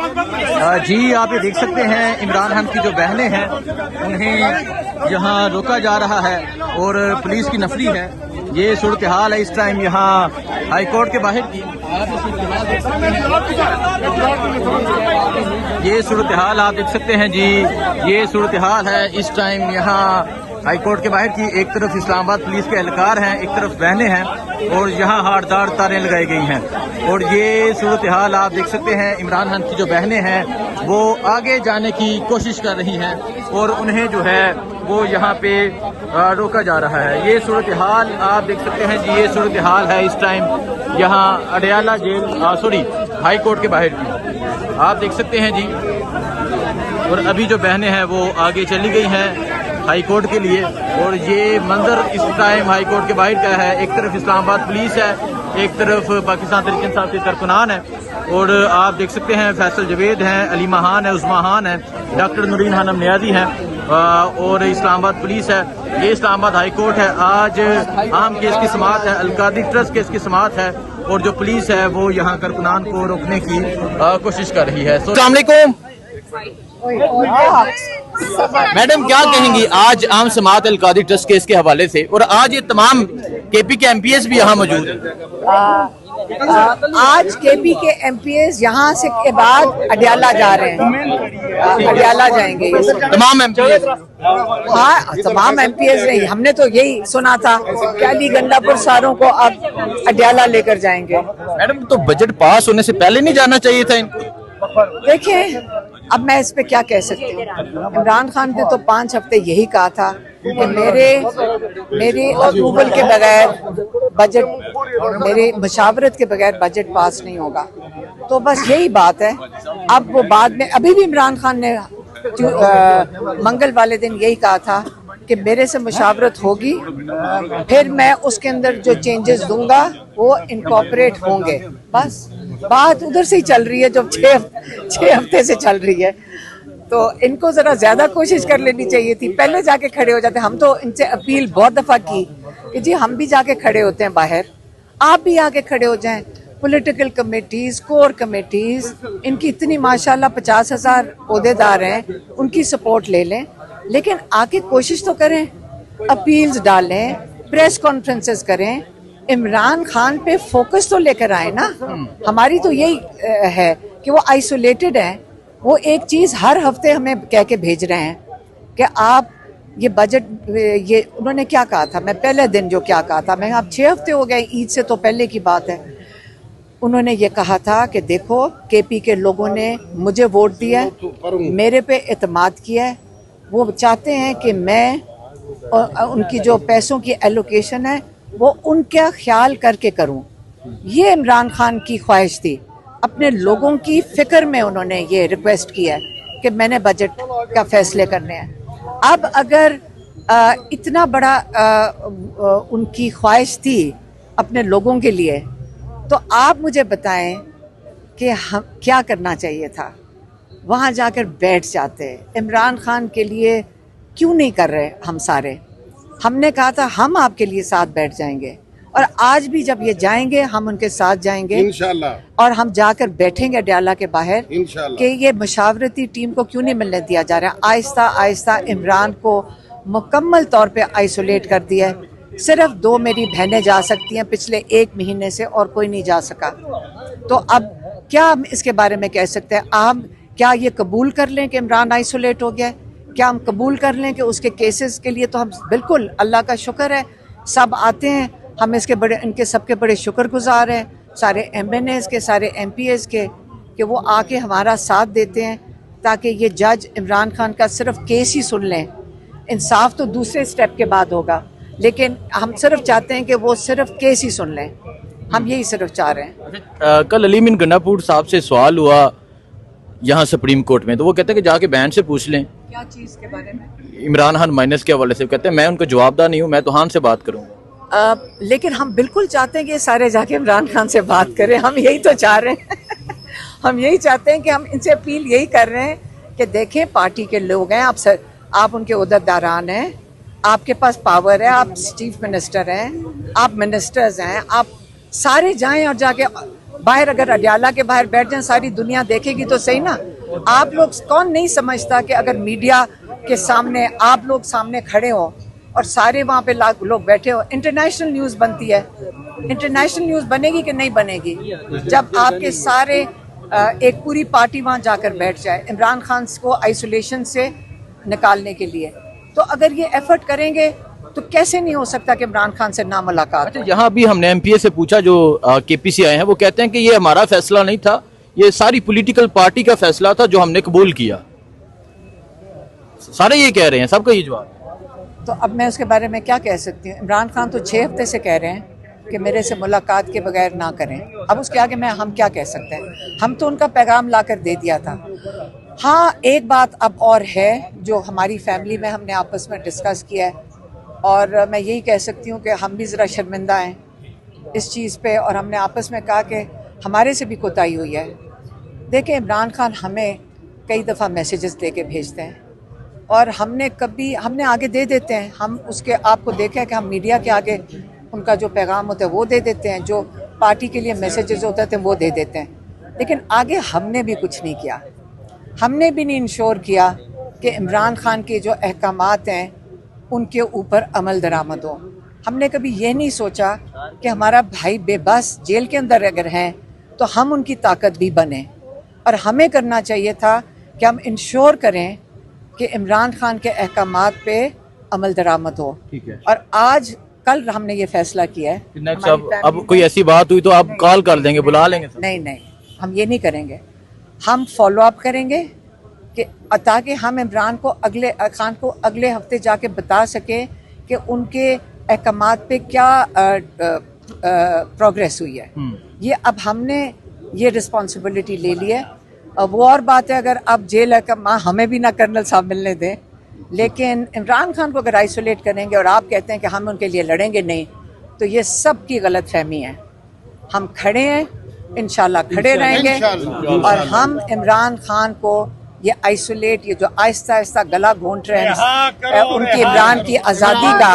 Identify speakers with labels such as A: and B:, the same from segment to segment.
A: जी आप ये देख सकते हैं इमरान खान की जो बहनें हैं उन्हें यहाँ रोका जा रहा है और पुलिस की नफरी है। ये सूरत हाल है इस टाइम यहाँ हाई कोर्ट के बाहर की। ये सूरत हाल आप देख सकते हैं जी, ये सूरत हाल है इस टाइम यहाँ हाई कोर्ट के बाहर की। एक तरफ इस्लामाबाद पुलिस के एहलकार हैं, एक तरफ बहनें हैं और यहाँ हारदार तारें लगाई गई हैं। और ये सूरत हाल आप देख सकते हैं इमरान खान की जो बहनें हैं वो आगे जाने की कोशिश कर रही हैं और उन्हें जो है वो यहाँ पे रोका जा रहा है। ये सूरत हाल आप देख सकते हैं जी, ये सूरत हाल है इस टाइम यहाँ अडयाला जेल हाई कोर्ट के बाहर की आप देख सकते हैं जी। और अभी जो बहनें हैं वो आगे चली गई हैं हाई कोर्ट के लिए। और ये मंजर इस टाइम हाई कोर्ट के बाहर का है। एक तरफ इस्लामाबाद पुलिस है, एक तरफ पाकिस्तान तहरीक इंसाफ के कारकुनान है। और आप देख सकते हैं फैसल जवेद हैं, अलीमा खान है, उस्मा खान है, डॉक्टर नूरीन खानम नियाजी हैं और इस्लामाबाद पुलिस है। ये इस्लामाबाद हाई कोर्ट है। आज आम केस की समाअत है, अलकादी ट्रस्ट केस की समाअत है और जो पुलिस है वो यहाँ कारकुनान को रोकने की कोशिश कर रही है। अस्सलाम वालेकुम मैडम, क्या कहेंगी आज आम समाअत अलकादी ट्रस्ट केस के हवाले से? और आज ये तमाम केपी के एमपीएस भी यहाँ मौजूद हैं।
B: आज केपी के एमपीएस यहाँ से के बाद अडयाला जा रहे हैं, अडयाला जाएंगे
A: तमाम एमपीएस।
B: हाँ, तमाम एमपीएस नहीं, हमने तो यही सुना था कि अली गंडापुर सारों को अब अडयाला लेकर जाएंगे।
A: मैडम तो बजट पास होने से पहले नहीं जाना चाहिए था इनको?
B: देखिए अब मैं इस पे क्या कह सकती हूँ। इमरान खान ने तो 5 हफ्ते यही कहा था कि मेरे अप्रूवल के बगैर बजट, मेरे मशावरत के बगैर बजट पास नहीं होगा। तो बस यही बात है। अब वो बाद में अभी भी इमरान खान ने मंगल वाले दिन यही कहा था कि मेरे से मशावरत होगी, फिर मैं उसके अंदर जो चेंजेस दूंगा वो इनकॉर्पोरेट होंगे। बस बात उधर से ही चल रही है जो 6 हफ्ते से चल रही है। तो इनको जरा ज्यादा कोशिश कर लेनी चाहिए थी, पहले जाके खड़े हो जाते। हम तो इनसे अपील बहुत दफा की कि जी हम भी जाके खड़े होते हैं बाहर, आप भी आके खड़े हो जाएं। पॉलिटिकल कमेटीज, कोर कमेटीज, इनकी इतनी माशाल्लाह 50,000 ओहदेदार हैं, उनकी सपोर्ट ले लें, लेकिन आके कोशिश तो करें, अपील्स डालें, प्रेस कॉन्फ्रेंसेस करें, इमरान खान पे फोकस तो लेकर आए ना। हमारी तो यही है कि वो आइसोलेटेड है। वो एक चीज हर हफ्ते हमें कह के भेज रहे हैं कि आप ये बजट, ये उन्होंने क्या कहा था, मैं पहले दिन जो क्या कहा था, मैं अब 6 हफ्ते हो गए, ईद से तो पहले की बात है। उन्होंने ये कहा था कि देखो केपी के लोगों ने मुझे वोट दिया है, मेरे पे एतमाद किया है, वो चाहते हैं कि मैं उनकी जो पैसों की एलोकेशन है वो उनका ख्याल करके करूं। ये इमरान खान की ख्वाहिश थी। अपने लोगों की फिक्र में उन्होंने ये रिक्वेस्ट किया है कि मैंने बजट का फैसले करने हैं। अब अगर इतना बड़ा उनकी ख्वाहिश थी अपने लोगों के लिए, तो आप मुझे बताएं कि हम क्या करना चाहिए था। वहाँ जाकर बैठ जाते। इमरान खान के लिए क्यों नहीं कर रहे हम सारे? हमने कहा था हम आपके लिए साथ बैठ जाएंगे और आज भी जब ये जाएंगे हम उनके साथ जाएंगे इंशाल्लाह। और हम जाकर बैठेंगे अडयाला के बाहर कि ये मशावरती टीम को क्यों नहीं मिलने दिया जा रहा है। आहिस्ता आहिस्ता इमरान को मुकम्मल तौर पे आइसोलेट कर दिया है। सिर्फ 2 मेरी बहनें जा सकती हैं पिछले 1 महीने से, और कोई नहीं जा सका। तो अब क्या हम इसके बारे में कह सकते हैं? हम क्या ये कबूल कर लें कि इमरान आइसोलेट हो गया है? क्या हम कबूल कर लें कि उसके केसेस के लिए तो हम बिल्कुल, अल्लाह का शुक्र है, सब आते हैं, हम इसके बड़े, इनके सबके बड़े शुक्रगुजार हैं, सारे MNAs के, सारे MPs के, कि वो आके हमारा साथ देते हैं ताकि ये जज इमरान खान का सिर्फ केस ही सुन लें। इंसाफ तो दूसरे स्टेप के बाद होगा, लेकिन हम सिर्फ चाहते हैं कि वो सिर्फ केस ही सुन लें। हम यही सिर्फ चाह रहे हैं।
A: कल अलीमीन गंडापुर साहब से सवाल हुआ यहाँ सुप्रीम कोर्ट में, तो वो कहते हैं कि जाके बहन से पूछ लें।
B: क्या चीज़ के बारे में?
A: इमरान खान माइनस के हवाले से। कहते हैं मैं उनको जवाबदार नहीं हूँ, मैं तो खान से बात करूँगा।
B: लेकिन हम बिल्कुल चाहते हैं कि सारे जाके इमरान खान से बात करें। हम यही तो चाह रहे हैं हम यही चाहते हैं कि हम इनसे अपील यही कर रहे हैं कि देखें, पार्टी के लोग हैं, आप उनके उहदेदारान हैं, आपके पास पावर है, आप चीफ मिनिस्टर हैं, आप मिनिस्टर्स हैं, आप सारे जाएं और जाके बाहर अगर अडियाला के बाहर बैठ जाएं, सारी दुनिया देखेगी तो सही ना। आप लोग, कौन नहीं समझता कि अगर मीडिया के सामने आप लोग सामने खड़े हो और सारे वहाँ पे लोग बैठे हो, इंटरनेशनल न्यूज़ बनती है। इंटरनेशनल न्यूज़ बनेगी कि नहीं बनेगी जब आपके सारे एक पूरी पार्टी वहाँ जाकर बैठ जाए इमरान खान को आइसोलेशन से निकालने के लिए। तो अगर ये एफर्ट करेंगे तो कैसे नहीं हो सकता कि इमरान खान से ना मुलाकात।
A: अच्छा, यहाँ भी हमने एमपीए से पूछा जो केपीसी आए हैं, वो कहते हैं कि ये हमारा फैसला नहीं था, ये सारी पॉलिटिकल पार्टी का फैसला था जो हमने कबूल किया। सारे ये कह रहे हैं, सबका ये जवाब।
B: तो अब मैं उसके बारे में क्या कह सकती हूँ। इमरान खान तो 6 हफ्ते से कह रहे हैं कि मेरे से मुलाकात के बगैर ना करें। अब उसके आगे हम क्या कह सकते हैं। हम तो उनका पैगाम ला कर दे दिया था। हाँ, एक बात अब और है जो हमारी फैमिली में हमने आपस में डिस्कस किया है, और मैं यही कह सकती हूँ कि हम भी ज़रा शर्मिंदा हैं इस चीज़ पे, और हमने आपस में कहा कि हमारे से भी कोताही हुई है। देखें, इमरान खान हमें कई दफ़ा मैसेजेस दे के भेजते हैं और हमने आगे दे देते हैं। हम उसके आपको देखें कि हम मीडिया के आगे उनका जो पैगाम होता है वो दे देते हैं, जो पार्टी के लिए मैसेजेस होते थे वो दे देते हैं, लेकिन आगे हमने भी कुछ नहीं किया। हमने भी नहीं इंश्योर किया कि इमरान खान के जो अहकामात हैं उनके ऊपर अमल दरामद हो। हमने कभी ये नहीं सोचा कि हमारा भाई बेबस जेल के अंदर अगर हैं तो हम उनकी ताकत भी बने, और हमें करना चाहिए था कि हम इंश्योर करें कि इमरान खान के अहकामात पे अमल दरामद हो।
A: ठीक है।
B: और आज कल हमने ये फैसला किया है।
A: अब कोई ऐसी बात हुई तो आप कॉल कर देंगे, बुला लेंगे?
B: नहीं, हम ये नहीं करेंगे। हम फॉलो अप करेंगे कि ताकि हम इमरान खान को अगले हफ्ते जाके बता सकें कि उनके अहकामात पे क्या प्रोग्रेस हुई है। ये अब हमने ये रिस्पॉन्सिबिलिटी ले ली है। वो और बात है अगर अब जेल है, हमें भी ना कर्नल साहब मिलने दें, लेकिन इमरान खान को अगर आइसोलेट करेंगे और आप कहते हैं कि हम उनके लिए लड़ेंगे नहीं, तो ये सब की गलत फहमी है। हम खड़े हैं, इंशाल्लाह खड़े रहेंगे, और हम इमरान खान को ये आइसोलेट, ये जो आहिस्ता आहिस्ता गला घोंट रहे हैं उनकी इमरान की आज़ादी का,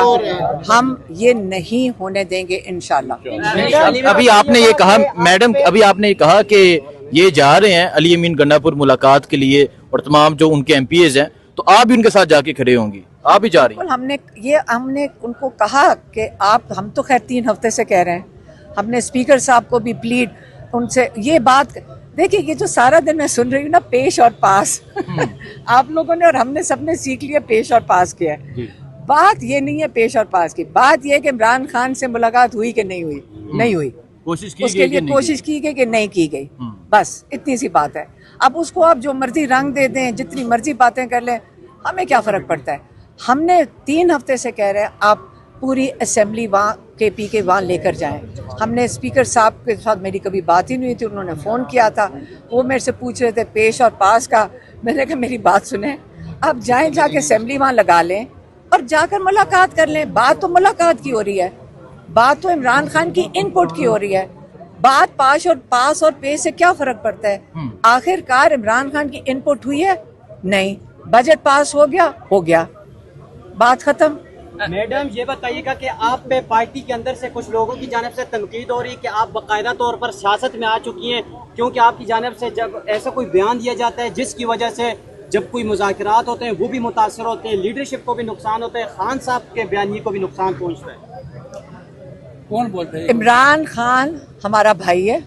B: हम ये नहीं होने देंगे इंशाल्लाह।
A: अभी आपने ये कहा मैडम, अभी आपने ये कहा कि ये जा रहे हैं अली अमीन गन्नापुर मुलाकात के लिए और तमाम जो उनके एमपीएज हैं, तो आप भी उनके साथ जाके खड़े होंगी? आप भी जा रही हैं?
B: हमने उनको कहा कि हम तो खैर 3 हफ्ते से कह रहे हैं। हमने स्पीकर साहब को भी प्लीड उनसे ये बात, देखिए ये जो सारा दिन मैं सुन रही हूँ ना, पेश और पास आप लोगों ने और हमने सबने सीख लिया पेश और पास किया है। बात ये नहीं है पेश और पास की, बात ये है कि इमरान खान से मुलाकात हुई कि नहीं हुई। नहीं हुई, उसके लिए कोशिश की गई कि नहीं की गई, बस इतनी सी बात है। अब उसको आप जो मर्जी रंग दे दें, जितनी मर्जी बातें कर लें, हमें क्या फ़र्क पड़ता है। हमने 3 हफ्ते से कह रहे हैं आप पूरी असेंबली वहाँ केपी के वहाँ लेकर जाएं। हमने स्पीकर साहब के साथ मेरी कभी बात ही नहीं हुई थी, उन्होंने फ़ोन किया था, वो मेरे से पूछ रहे थे पेश और पास का। मैंने कहा मेरी बात सुने, आप जाएं, जाके असेंबली वहाँ लगा लें और जाकर मुलाकात कर लें। बात तो मुलाकात की हो रही है, बात तो इमरान खान की इनपुट की हो रही है। बात पास और पे से क्या फ़र्क पड़ता है। आखिरकार इमरान खान की इनपुट हुई है? नहीं। बजट पास हो गया, बात खत्म।
C: मैडम ये बताइएगा कि आप पे पार्टी के अंदर से कुछ लोगों की जानिब से तनकीद हो रही है कि आप बाकायदा तौर पर सियासत में आ चुकी हैं, क्योंकि आपकी जानिब से जब ऐसा कोई बयान दिया जाता है जिसकी वजह से जब कोई मुज़ाकरात होते हैं वो भी मुतासर होते हैं, लीडरशिप को भी नुकसान होता है, खान साहब के बयानिए को भी नुकसान पहुँचता है।
B: कौन बोलते हैं? इमरान खान हमारा भाई है।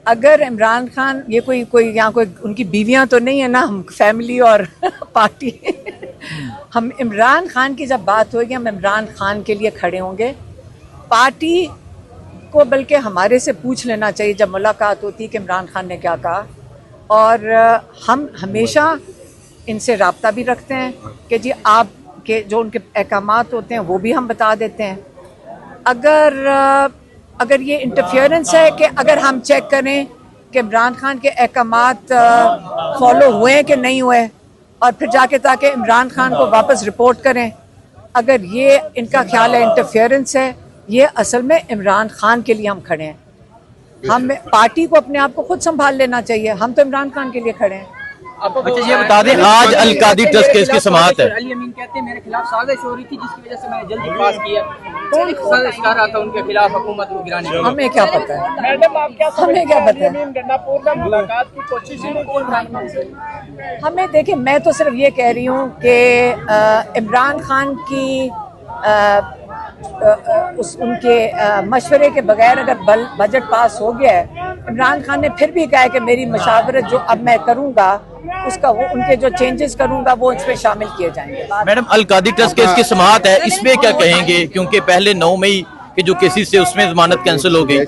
B: अगर इमरान खान ये कोई यहाँ कोई उनकी बीवियां तो नहीं है ना, हम फैमिली और पार्टी हम इमरान खान की जब बात होगी हम इमरान खान के लिए खड़े होंगे। पार्टी को बल्कि हमारे से पूछ लेना चाहिए जब मुलाकात होती कि इमरान खान ने क्या कहा, और हम हमेशा इनसे रब्ता भी रखते हैं कि जी आप के जो उनके अहकामात होते हैं वो भी हम बता देते हैं। अगर ये इंटरफेरेंस है कि अगर हम चेक करें कि इमरान खान के अहकामात फॉलो हुए कि नहीं हुए, और फिर जाके ताकि इमरान खान को वापस रिपोर्ट करें, अगर ये इनका ख्याल है इंटरफेरेंस है, ये असल में इमरान खान के लिए हम खड़े हैं। हम पार्टी को अपने आप को खुद संभाल लेना चाहिए, हम तो इमरान खान के लिए खड़े हैं।
A: अच्छा ये बता दें, आज अलकादी ट्रस्ट केस की समाअत है।
D: अली अमीन कहते हैं मेरे खिलाफ साजिश हो रही थी जिसकी वजह से मैंने जल्दी पास किया। कौन साजिश कर रहा था उनके खिलाफ हुकूमत को गिराने की?
B: हमें क्या पता है,
E: मैडम आप क्या
B: हमें क्या पता है।
E: गंडापुर में मुलाकात की कोशिश ही नहीं की।
B: हमें देखिए, मैं तो सिर्फ ये कह रही हूँ कि इमरान खान की उनके मशवरे के बगैर अगर बजट पास हो गया है, इमरान खान ने फिर भी कहा है कि मेरी मशावरत जो अब मैं करूँगा उसका वो उनके जो चेंजेस करूँगा वो इसमें शामिल किए जाएंगे।
A: मैडम अलकादी ट्रस्ट केस की समाअत है, इसमें क्या कहेंगे? क्योंकि पहले 9 मई के जो केसेस थे उसमें जमानत कैंसिल हो गई,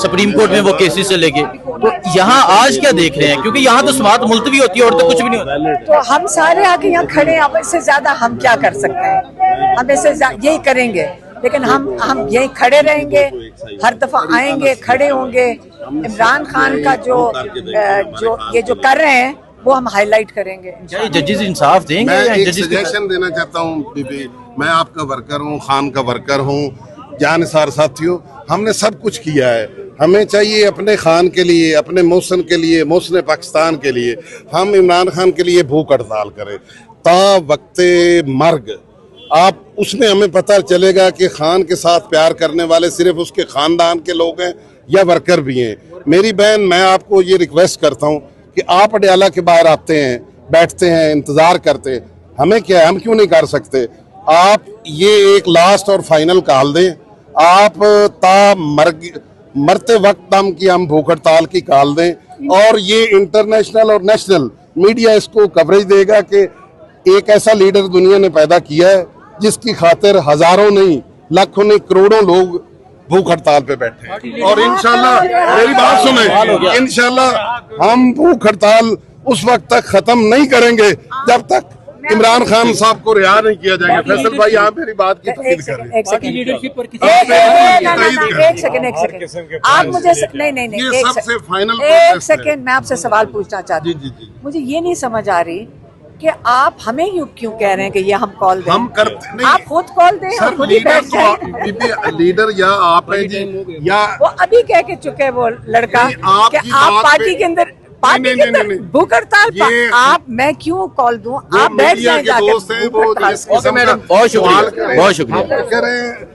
A: सुप्रीम कोर्ट में वो केसेस चले गए, तो यहाँ आज क्या देख रहे हैं? क्योंकि यहाँ तो समाअत मुलतवी होती है और तो कुछ भी नहीं होता।
B: तो हम सारे आके यहाँ खड़े हैं, अब इससे ज्यादा हम क्या कर सकते हैं? हम इससे यही करेंगे, लेकिन हम यही खड़े रहेंगे, हर दफा आएंगे, खड़े होंगे। इमरान खान का जो जो कर रहे हैं वो हम हाईलाइट करेंगे।
A: क्या ये जजेस इंसाफ देंगे?
F: मैं
A: या
F: एक
A: जजेस
F: सजेशन देना चाहता हूँ बीबी, मैं आपका वर्कर हूँ, खान का वर्कर हूँ, जानसार साथियों, हमने सब कुछ किया है। हमें चाहिए अपने खान के लिए, अपने मोहसिन के लिए, मोहसिन पाकिस्तान के लिए, हम इमरान खान के लिए भूख हड़ताल करें ता वक्ते मर्ग। आप उसमें हमें पता चलेगा कि खान के साथ प्यार करने वाले सिर्फ उसके खानदान के लोग हैं या वर्कर भी हैं। मेरी बहन, मैं आपको ये रिक्वेस्ट करता हूँ कि आप अडयाला के बाहर आते हैं, बैठते हैं, इंतजार करते हैं, हमें क्या है, हम क्यों नहीं कर सकते? आप ये एक लास्ट और फाइनल कॉल दें, आप मरते वक्त हम भूख हड़ताल की कॉल दें, और ये इंटरनेशनल और नेशनल मीडिया इसको कवरेज देगा कि एक ऐसा लीडर दुनिया ने पैदा किया है जिसकी खातिर हजारों नहीं, लाखों नहीं, करोड़ों लोग भूख हड़ताल पे बैठे हैं। और इंशाल्लाह, मेरी बात सुने, इंशाल्लाह हम भूख हड़ताल उस वक्त तक खत्म नहीं करेंगे जब तक इमरान खान साहब को रिहा नहीं किया जाएगा। फैसल भाई, आप मेरी बात की तस्दीक करें।
B: एक सेकंड,
D: लीडरशिप पर किसी
B: एक सेकंड, आप मुझे नहीं
F: ये सबसे फाइनल
B: एक सेकंड, मैं आपसे सवाल पूछना चाहती हूँ। मुझे ये नहीं समझ आ रही कि आप हमें क्यों कह रहे हैं कि ये हम कॉल दें?
F: हम करते नहीं,
B: आप खुद कॉल दें,
F: सर,
B: खुद ही बैठ जाएं।
F: लीडर या आप हैं जी, या
B: वो अभी कह के चुके हैं वो लड़का
F: नहीं, आपकी
B: कि आप
F: बात
B: पार्टी के अंदर भूख हड़ताल आप, मैं क्यों कॉल दूं? आप बैठ जाएं जाके।
A: ओके मैडम, बहुत शुक्रिया, बहुत शुक्रिया।